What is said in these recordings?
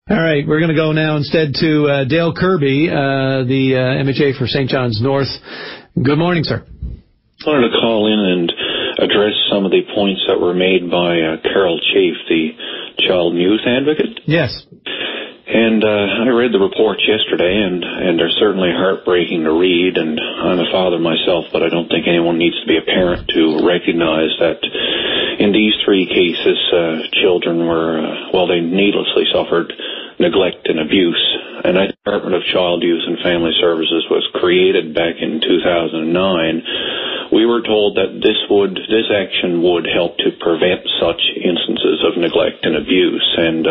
All right, we're going to go now instead to Dale Kirby, the MHA for St. John's North. Good morning, sir. I wanted to call in and address some of the points that were made by Carol Chafe, the child and youth advocate. Yes. And I read the reports yesterday, and they're certainly heartbreaking to read, and I'm a father myself, but I don't think anyone needs to be a parent to recognize that in these three cases, children were, they needlessly suffered neglect and abuse. And the Department of Child, Youth and Family Services was created back in 2009. We were told that this action would help to prevent such instances of neglect and abuse. And,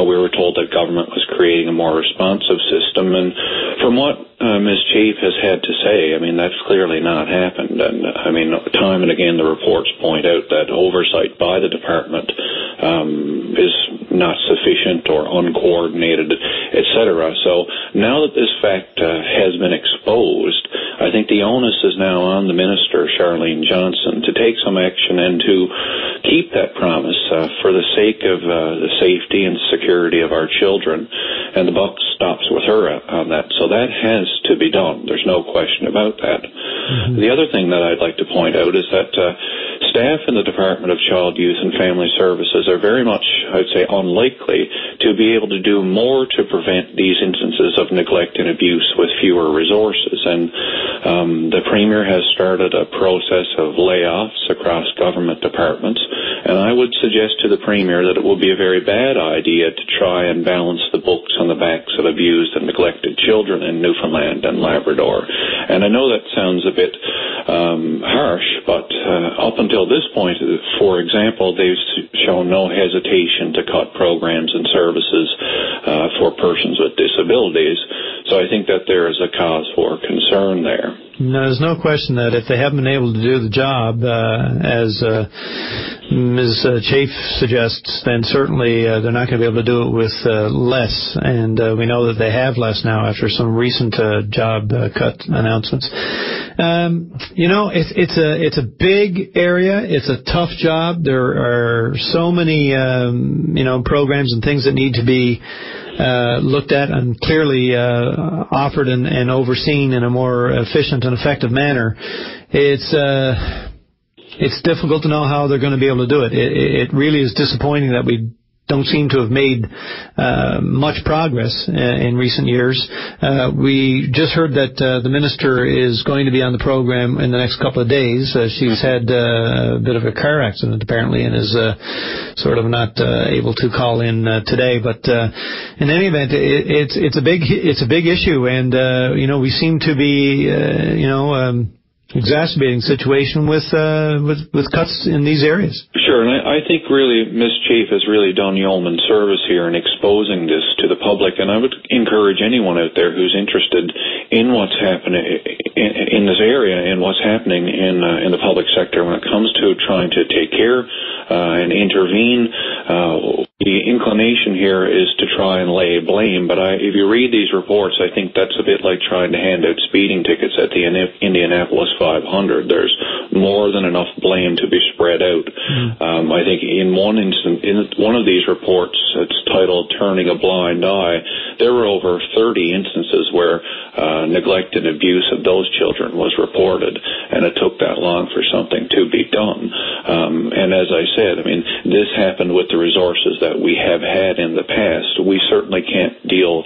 we were told that government was creating a more responsive system. And from what Ms. Chafe has had to say, that's clearly not happened. And, time and again, the reports point out that oversight by the department is not sufficient or uncoordinated, etc. So now that this fact has been exposed, I think the onus is now on the minister, Charlene Johnson, to take some action and to keep that promise for the sake of the safety and security of our children. And the buck stops with her on that. So that has to be done. There's no question about that. Mm-hmm. The other thing that I'd like to point out is that staff in the Department of Child, Youth and Family Services are very much, I'd say, unlikely to be able to do more to prevent these instances of neglect and abuse with fewer resources. And the Premier has started a process of layoffs across government departments, and I would suggest to the Premier that it would be a very bad idea to try and balance the books on the backs of abused and neglected children in Newfoundland and Labrador. And I know that sounds a bit harsh, but up until this point, for example, they've shown no hesitation to cut programs and services for persons with disabilities. So I think that there is a cause for concern there. No, there's no question that if they haven't been able to do the job, as Ms. Chafe suggests, then certainly they're not going to be able to do it with less. And we know that they have less now after some recent job cut announcements. It's a big area. It's a tough job. There are so many, programs and things that need to be looked at and clearly offered and overseen in a more efficient and effective manner. It's difficult to know how they're going to be able to do it. It really is disappointing that we don't seem to have made much progress in recent years. We just heard that the minister is going to be on the program in the next couple of days. She's had a bit of a car accident apparently and is sort of not able to call in today. But in any event, it's a big issue, and we seem to be exacerbating situation with cuts in these areas. Sure, and I think really Ms. Chafe has really done yeoman service here in exposing this to the public, and I would encourage anyone out there who's interested in what's happening in this area and what's happening in the public sector when it comes to trying to take care and intervene. The inclination here is to try and lay blame, but if you read these reports, I think that's a bit like trying to hand out speeding tickets at the Indianapolis 500. There's more than enough blame to be spread out. I think in one of these reports, it's titled "Turning a Blind Eye," there were over 30 instances where neglect and abuse of those children was reported, and it took that long for something to be done. And as I said, this happened with the resources that we have had in the past. We certainly can't deal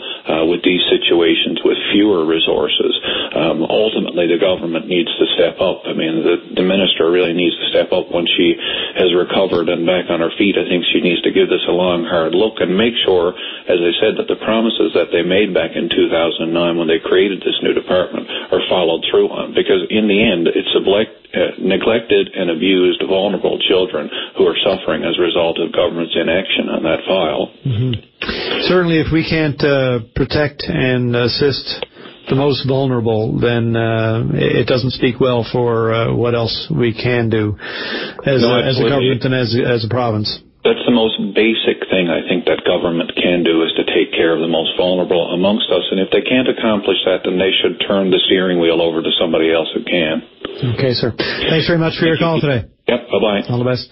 with these situations with fewer resources. Ultimately, the government needs to step up. The minister really needs to step up when she has recovered and back on her feet. I think she needs to give this a long, hard look and make sure, as I said, that the promises that they made back in 2009 when they created this new department are followed through on. Because in the end, it's neglected and abused vulnerable children who are suffering as a result of government's inaction on that file. Mm-hmm. Certainly, if we can't protect and assist the most vulnerable, then it doesn't speak well for what else we can do as a government and as a province. That's the most basic thing I think that government can do, is to take care of the most vulnerable amongst us. And if they can't accomplish that, then they should turn the steering wheel over to somebody else who can. Okay, sir. Thanks very much for your call today. Yep, bye-bye. All the best.